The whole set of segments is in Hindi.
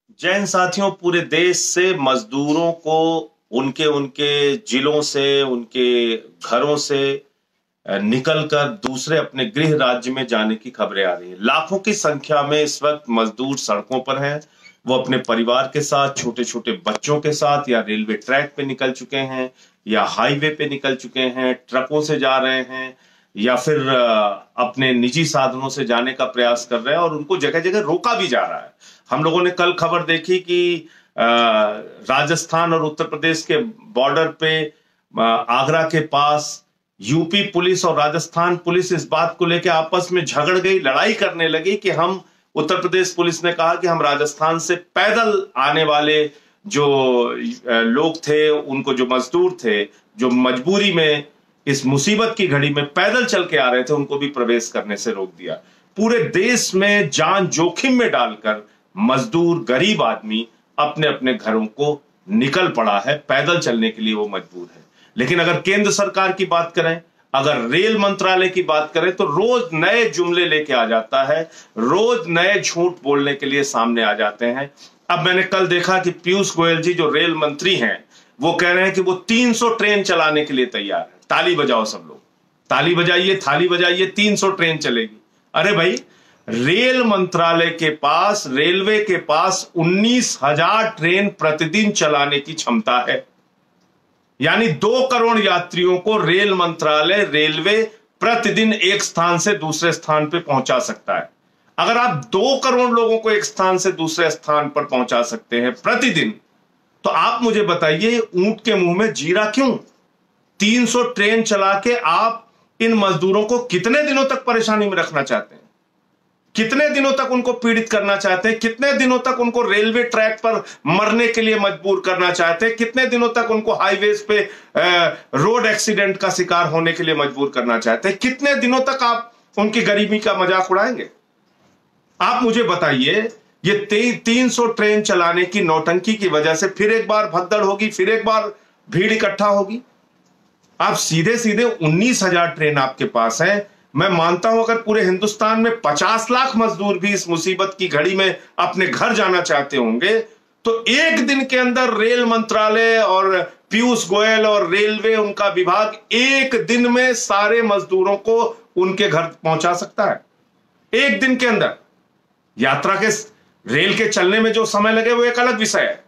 जय हिंद साथियों। पूरे देश से मजदूरों को उनके उनके जिलों से, उनके घरों से निकलकर दूसरे अपने गृह राज्य में जाने की खबरें आ रही हैं। लाखों की संख्या में इस वक्त मजदूर सड़कों पर हैं। वो अपने परिवार के साथ, छोटे छोटे बच्चों के साथ या रेलवे ट्रैक पे निकल चुके हैं या हाईवे पे निकल चुके हैं, ट्रकों से जा रहे हैं या फिर अपने निजी साधनों से जाने का प्रयास कर रहे हैं और उनको जगह जगह रोका भी जा रहा है। हम लोगों ने कल खबर देखी कि राजस्थान और उत्तर प्रदेश के बॉर्डर पे आगरा के पास यूपी पुलिस और राजस्थान पुलिस इस बात को लेकर आपस में झगड़ गई, लड़ाई करने लगी कि हम, उत्तर प्रदेश पुलिस ने कहा कि हम राजस्थान से पैदल आने वाले जो लोग थे, उनको, जो मजदूर थे, जो मजबूरी में इस मुसीबत की घड़ी में पैदल चल के आ रहे थे, उनको भी प्रवेश करने से रोक दिया। पूरे देश में जान जोखिम में डालकर मजदूर, गरीब आदमी अपने अपने घरों को निकल पड़ा है, पैदल चलने के लिए वो मजबूर है। लेकिन अगर केंद्र सरकार की बात करें, अगर रेल मंत्रालय की बात करें, तो रोज नए जुमले लेके आ जाता है, रोज नए झूठ बोलने के लिए सामने आ जाते हैं। अब मैंने कल देखा कि पीयूष गोयल जी, जो रेल मंत्री हैं, वो कह रहे हैं कि वो 300 ट्रेन चलाने के लिए तैयार है। ताली बजाओ सब लोग, ताली बजाइए, थाली बजाइए, 300 ट्रेन चलेगी। अरे भाई, रेल मंत्रालय के पास, रेलवे के पास 19,000 ट्रेन प्रतिदिन चलाने की क्षमता है। यानी 2 करोड़ यात्रियों को रेल मंत्रालय, रेलवे प्रतिदिन एक स्थान से दूसरे स्थान पर पहुंचा सकता है। अगर आप 2 करोड़ लोगों को एक स्थान से दूसरे स्थान पर पहुंचा सकते हैं प्रतिदिन, तो आप मुझे बताइए, ऊंट के मुंह में जीरा क्यों? 300 ट्रेन चला के आप इन मजदूरों को कितने दिनों तक परेशानी में रखना चाहते हैं? कितने दिनों तक उनको पीड़ित करना चाहते हैं? कितने दिनों तक उनको रेलवे ट्रैक पर मरने के लिए मजबूर करना चाहते हैं? कितने दिनों तक उनको हाईवेज पे रोड एक्सीडेंट का शिकार होने के लिए मजबूर करना चाहते हैं? कितने दिनों तक आप उनकी गरीबी का मजाक उड़ाएंगे? आप मुझे बताइए, ये 300 ट्रेन चलाने की नौटंकी की वजह से फिर एक बार भगदड़ होगी, फिर एक बार भीड़ इकट्ठा होगी। आप सीधे सीधे 19,000 ट्रेन आपके पास है। मैं मानता हूं अगर पूरे हिंदुस्तान में 50 लाख मजदूर भी इस मुसीबत की घड़ी में अपने घर जाना चाहते होंगे, तो एक दिन के अंदर रेल मंत्रालय और पीयूष गोयल और रेलवे, उनका विभाग, एक दिन में सारे मजदूरों को उनके घर पहुंचा सकता है। एक दिन के अंदर। यात्रा के, रेल के चलने में जो समय लगे वो एक अलग विषय है,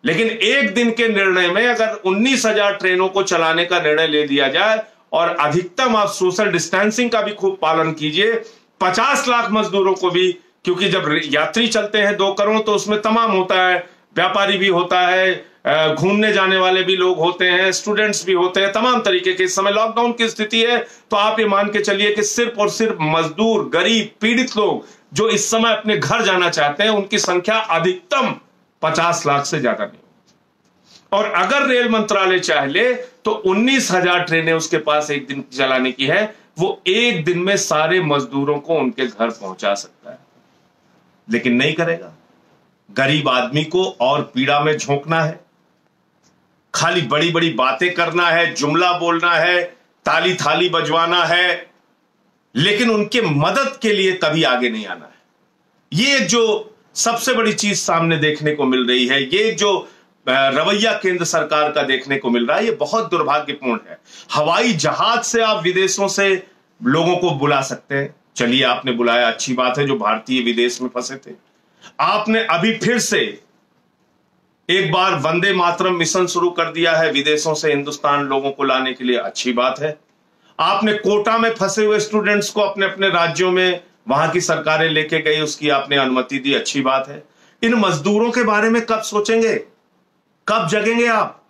लेकिन एक दिन के निर्णय में अगर 19,000 ट्रेनों को चलाने का निर्णय ले लिया जाए, और अधिकतम आप सोशल डिस्टेंसिंग का भी खूब पालन कीजिए, 50 लाख मजदूरों को भी, क्योंकि जब यात्री चलते हैं 2 करोड़, तो उसमें तमाम होता है, व्यापारी भी होता है, घूमने जाने वाले भी लोग होते हैं, स्टूडेंट्स भी होते हैं, तमाम तरीके के। इस समय लॉकडाउन की स्थिति है, तो आप ये मान के चलिए कि सिर्फ और सिर्फ मजदूर, गरीब, पीड़ित लोग जो इस समय अपने घर जाना चाहते हैं, उनकी संख्या अधिकतम 50 लाख से ज्यादा नहीं। और अगर रेल मंत्रालय चाह ले तो 19,000 ट्रेनें उसके पास एक दिन चलाने की है, वो एक दिन में सारे मजदूरों को उनके घर पहुंचा सकता है, लेकिन नहीं करेगा। गरीब आदमी को और पीड़ा में झोंकना है, खाली बड़ी बड़ी बातें करना है, जुमला बोलना है, ताली थाली बजवाना है, लेकिन उनके मदद के लिए कभी आगे नहीं आना है। ये जो सबसे बड़ी चीज सामने देखने को मिल रही है, ये जो रवैया केंद्र सरकार का देखने को मिल रहा है, ये बहुत दुर्भाग्यपूर्ण है। हवाई जहाज से आप विदेशों से लोगों को बुला सकते हैं, चलिए आपने बुलाया, अच्छी बात है, जो भारतीय विदेश में फंसे थे। आपने अभी फिर से एक बार वंदे मातरम मिशन शुरू कर दिया है विदेशों से हिंदुस्तान लोगों को लाने के लिए, अच्छी बात है। आपने कोटा में फंसे हुए स्टूडेंट्स को अपने अपने राज्यों में, वहां की सरकारें लेके गई, उसकी आपने अनुमति दी, अच्छी बात है। इन मजदूरों के बारे में कब सोचेंगे, कब जगेंगे आप?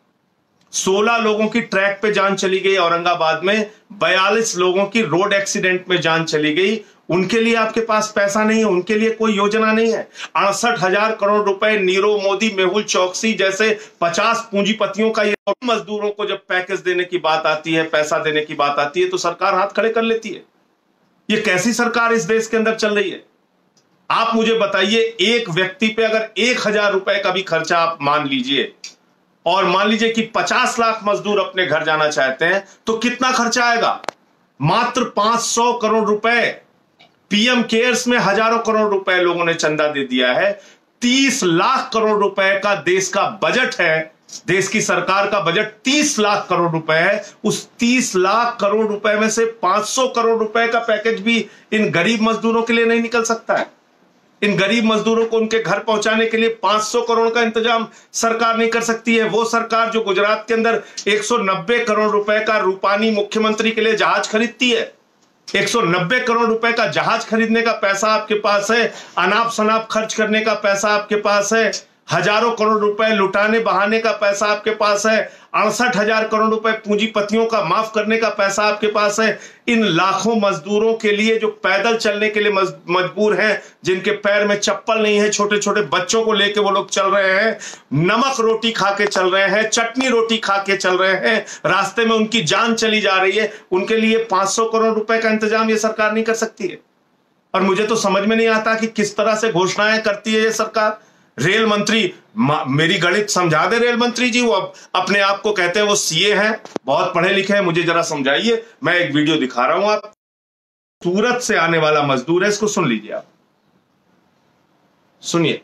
16 लोगों की ट्रैक पे जान चली गई औरंगाबाद में, 42 लोगों की रोड एक्सीडेंट में जान चली गई। उनके लिए आपके पास पैसा नहीं है, उनके लिए कोई योजना नहीं है। 68,000 करोड़ रुपए नीरव मोदी, मेहुल चौकसी जैसे 50 पूंजीपतियों का ये, मजदूरों को जब पैकेज देने की बात आती है, पैसा देने की बात आती है, तो सरकार हाथ खड़े कर लेती है। ये कैसी सरकार इस देश के अंदर चल रही है? आप मुझे बताइए, एक व्यक्ति पे अगर 1,000 रुपए का भी खर्चा आप मान लीजिए, और मान लीजिए कि 50 लाख मजदूर अपने घर जाना चाहते हैं, तो कितना खर्चा आएगा? मात्र 500 करोड़ रुपए। पीएम केयर्स में हजारों करोड़ रुपए लोगों ने चंदा दे दिया है। 30 लाख करोड़ रुपए का देश का बजट है, देश की सरकार का बजट 30 लाख करोड़ रुपए है। उस 30 लाख करोड़ रुपए में से 500 करोड़ रुपए का पैकेज भी इन गरीब मजदूरों के लिए नहीं निकल सकता है। इन गरीब मजदूरों को उनके घर पहुंचाने के लिए 500 करोड़ का इंतजाम सरकार नहीं कर सकती है। वो सरकार जो गुजरात के अंदर 190 करोड़ रुपए का रूपानी मुख्यमंत्री के लिए जहाज खरीदती है, 190 करोड़ रुपए का जहाज खरीदने का पैसा आपके पास है, अनाप शनाप खर्च करने का पैसा आपके पास है, हजारों करोड़ रुपए लुटाने बहाने का पैसा आपके पास है, 68,000 करोड़ रुपए पूंजीपतियों का माफ करने का पैसा आपके पास है। इन लाखों मजदूरों के लिए जो पैदल चलने के लिए मजबूर हैं, जिनके पैर में चप्पल नहीं है, छोटे छोटे बच्चों को लेके वो लोग चल रहे हैं, नमक रोटी खा के चल रहे हैं, चटनी रोटी खा के चल रहे हैं, रास्ते में उनकी जान चली जा रही है, उनके लिए 500 करोड़ रुपए का इंतजाम ये सरकार नहीं कर सकती है। और मुझे तो समझ में नहीं आता कि किस तरह से घोषणाएं करती है ये सरकार। रेल मंत्री, मेरी गणित समझा दे रेल मंत्री जी, वो अपने आप को कहते हैं वो सीए हैं, बहुत पढ़े लिखे हैं, मुझे जरा समझाइए। मैं एक वीडियो दिखा रहा हूं, आप सूरत से आने वाला मजदूर है, इसको सुन लीजिए, आप सुनिए।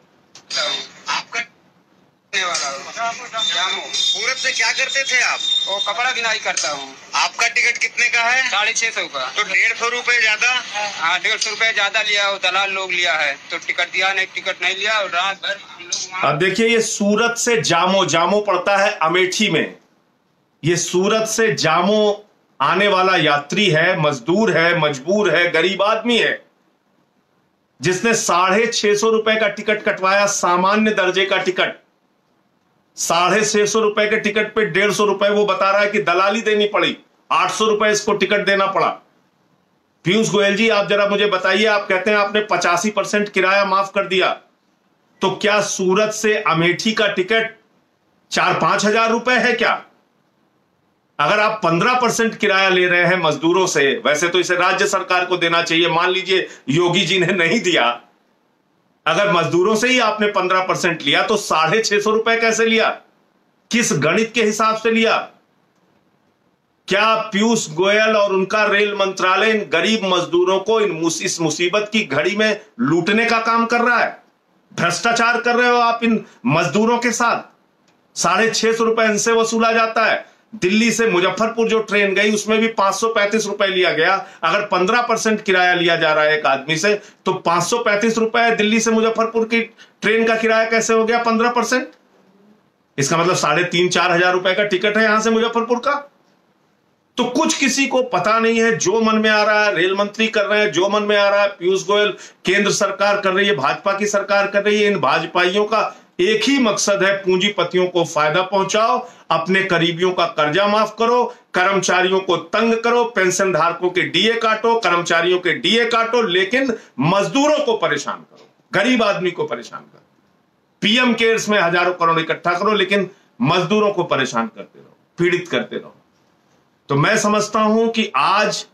सूरत से क्या करते थे आप? वो कपड़ा बिनाई करता हूँ। आपका टिकट कितने का है? 650 का। तो 150 रुपए ज्यादा? हाँ, 150 रुपए ज्यादा लिया, वो दलाल लोग लिया है, तो टिकट दिया नहीं, टिकट नहीं लिया, और रात भर हम लोग। अब देखिए, ये सूरत से जामो, जामो पड़ता है अमेठी में, ये सूरत से जामो आने वाला यात्री है, मजदूर है, मजबूर है, गरीब आदमी है, जिसने 650 रुपए का टिकट कटवाया, सामान्य दर्जे का टिकट। 650 रुपए के टिकट पे 150 रुपए वो बता रहा है कि दलाली देनी पड़ी, 800 रुपए इसको टिकट देना पड़ा। पीयूष गोयल जी, आप जरा मुझे बताइए, आप कहते हैं आपने 85% किराया माफ कर दिया, तो क्या सूरत से अमेठी का टिकट 4-5 हजार रुपए है क्या? अगर आप 15% किराया ले रहे हैं मजदूरों से, वैसे तो इसे राज्य सरकार को देना चाहिए, मान लीजिए योगी जी ने नहीं दिया, अगर मजदूरों से ही आपने 15% लिया तो 650 रुपए कैसे लिया? किस गणित के हिसाब से लिया? क्या पीयूष गोयल और उनका रेल मंत्रालय इन गरीब मजदूरों को इस मुसीबत की घड़ी में लूटने का काम कर रहा है? भ्रष्टाचार कर रहे हो आप इन मजदूरों के साथ। 650 रुपए इनसे वसूला जाता है। दिल्ली से मुजफ्फरपुर जो ट्रेन गई उसमें भी 535 रुपए लिया गया। अगर 15% किराया लिया जा रहा है एक आदमी से, तो 535 रुपए दिल्ली से मुजफ्फरपुर की ट्रेन का किराया कैसे हो गया 15%? इसका मतलब 3,500-4 हजार रुपए का टिकट है यहां से मुजफ्फरपुर का। तो कुछ किसी को पता नहीं है, जो मन में आ रहा है रेल मंत्री कर रहे हैं, जो मन में आ रहा है पीयूष गोयल, केंद्र सरकार कर रही है, भाजपा की सरकार कर रही है। इन भाजपाइयों का एक ही मकसद है, पूंजीपतियों को फायदा पहुंचाओ, अपने करीबियों का कर्जा माफ करो, कर्मचारियों को तंग करो, पेंशन धारकों के डीए काटो, कर्मचारियों के डीए काटो, लेकिन मजदूरों को परेशान करो, गरीब आदमी को परेशान करो। पीएम केयर्स में हजारों करोड़ इकट्ठा करो, लेकिन मजदूरों को परेशान करते रहो, पीड़ित करते रहो। तो मैं समझता हूं कि आज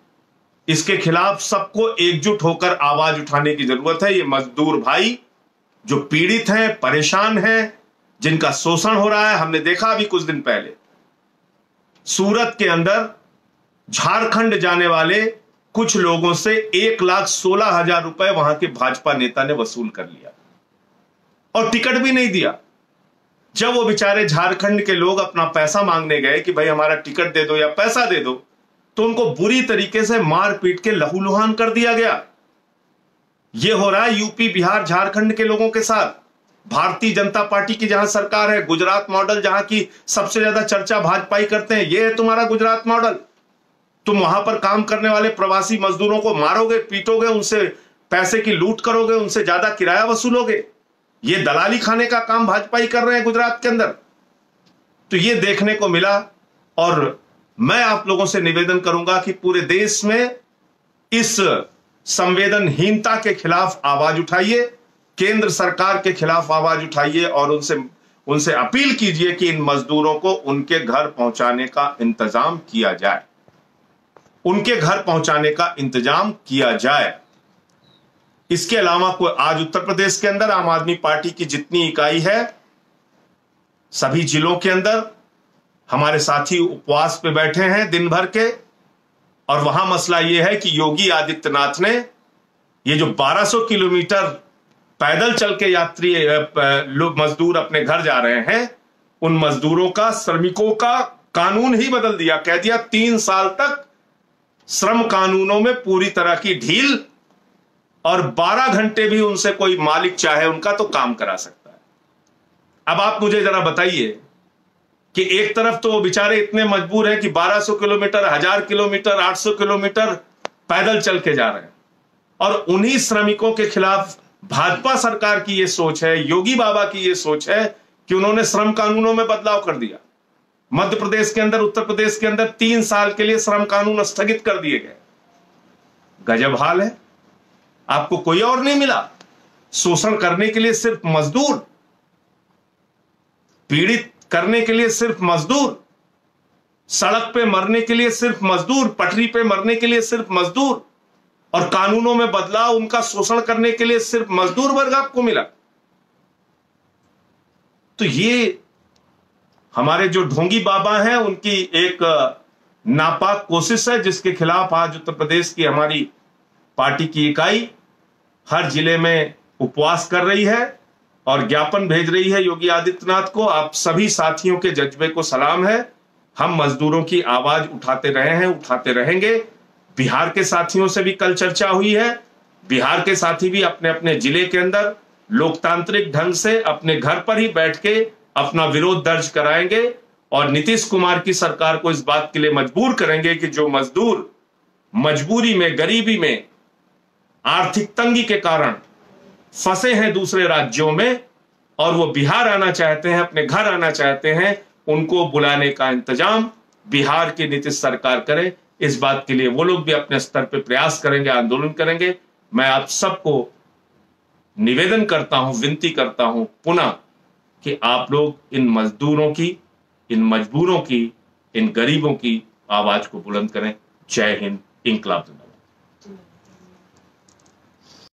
इसके खिलाफ सबको एकजुट होकर आवाज उठाने की जरूरत है। ये मजदूर भाई जो पीड़ित हैं, परेशान हैं, जिनका शोषण हो रहा है, हमने देखा अभी कुछ दिन पहले सूरत के अंदर झारखंड जाने वाले कुछ लोगों से 1,16,000 रुपए वहां के भाजपा नेता ने वसूल कर लिया और टिकट भी नहीं दिया। जब वो बेचारे झारखंड के लोग अपना पैसा मांगने गए कि भाई हमारा टिकट दे दो या पैसा दे दो, तो उनको बुरी तरीके से मार पीट के लहूलुहान कर दिया गया। ये हो रहा है यूपी, बिहार, झारखंड के लोगों के साथ। भारतीय जनता पार्टी की जहां सरकार है, गुजरात मॉडल जहां की सबसे ज्यादा चर्चा भाजपाई करते हैं, ये है तुम्हारा गुजरात मॉडल। तुम वहां पर काम करने वाले प्रवासी मजदूरों को मारोगे, पीटोगे, उनसे पैसे की लूट करोगे, उनसे ज्यादा किराया वसूलोगे। ये दलाली खाने का काम भाजपाई कर रहे हैं गुजरात के अंदर। तो ये देखने को मिला, और मैं आप लोगों से निवेदन करूंगा कि पूरे देश में इस संवेदनहीनता के खिलाफ आवाज उठाइए, केंद्र सरकार के खिलाफ आवाज उठाइए और उनसे अपील कीजिए कि इन मजदूरों को उनके घर पहुंचाने का इंतजाम किया जाए, उनके घर पहुंचाने का इंतजाम किया जाए। इसके अलावा कोई आज उत्तर प्रदेश के अंदर आम आदमी पार्टी की जितनी इकाई है, सभी जिलों के अंदर हमारे साथी उपवास पे बैठे हैं दिन भर के, और वहां मसला यह है कि योगी आदित्यनाथ ने ये जो 1200 किलोमीटर पैदल चल के यात्री मजदूर अपने घर जा रहे हैं, उन मजदूरों का, श्रमिकों का कानून ही बदल दिया। कह दिया 3 साल तक श्रम कानूनों में पूरी तरह की ढील, और 12 घंटे भी उनसे कोई मालिक चाहे उनका तो काम करा सकता है। अब आप मुझे जरा बताइए कि एक तरफ तो वो बेचारे इतने मजबूर हैं कि 1200 किलोमीटर, 1000 किलोमीटर, 800 किलोमीटर पैदल चल के जा रहे हैं, और उन्हीं श्रमिकों के खिलाफ भाजपा सरकार की ये सोच है, योगी बाबा की ये सोच है कि उन्होंने श्रम कानूनों में बदलाव कर दिया। मध्य प्रदेश के अंदर, उत्तर प्रदेश के अंदर 3 साल के लिए श्रम कानून स्थगित कर दिए गए। गजब हाल है। आपको कोई और नहीं मिला शोषण करने के लिए, सिर्फ मजदूर, पीड़ित करने के लिए सिर्फ मजदूर, सड़क पे मरने के लिए सिर्फ मजदूर, पटरी पे मरने के लिए सिर्फ मजदूर, और कानूनों में बदलाव उनका शोषण करने के लिए सिर्फ मजदूर वर्ग आपको मिला। तो ये हमारे जो ढोंगी बाबा हैं उनकी एक नापाक कोशिश है, जिसके खिलाफ आज उत्तर प्रदेश की हमारी पार्टी की इकाई हर जिले में उपवास कर रही है और ज्ञापन भेज रही है योगी आदित्यनाथ को। आप सभी साथियों के जज्बे को सलाम है। हम मजदूरों की आवाज उठाते रहे हैं, उठाते रहेंगे। बिहार के साथियों से भी कल चर्चा हुई है। बिहार के साथी भी अपने अपने जिले के अंदर लोकतांत्रिक ढंग से अपने घर पर ही बैठ के अपना विरोध दर्ज कराएंगे, और नीतीश कुमार की सरकार को इस बात के लिए मजबूर करेंगे कि जो मजदूर मजबूरी में, गरीबी में, आर्थिक तंगी के कारण फंसे हैं दूसरे राज्यों में और वो बिहार आना चाहते हैं, अपने घर आना चाहते हैं, उनको बुलाने का इंतजाम बिहार की नीतीश सरकार करे। इस बात के लिए वो लोग भी अपने स्तर पर प्रयास करेंगे, आंदोलन करेंगे। मैं आप सबको निवेदन करता हूं, विनती करता हूं पुनः कि आप लोग इन मजदूरों की, इन मजबूरों की, इन गरीबों की आवाज को बुलंद करें। जय हिंद, इंकलाब जिंदाबाद।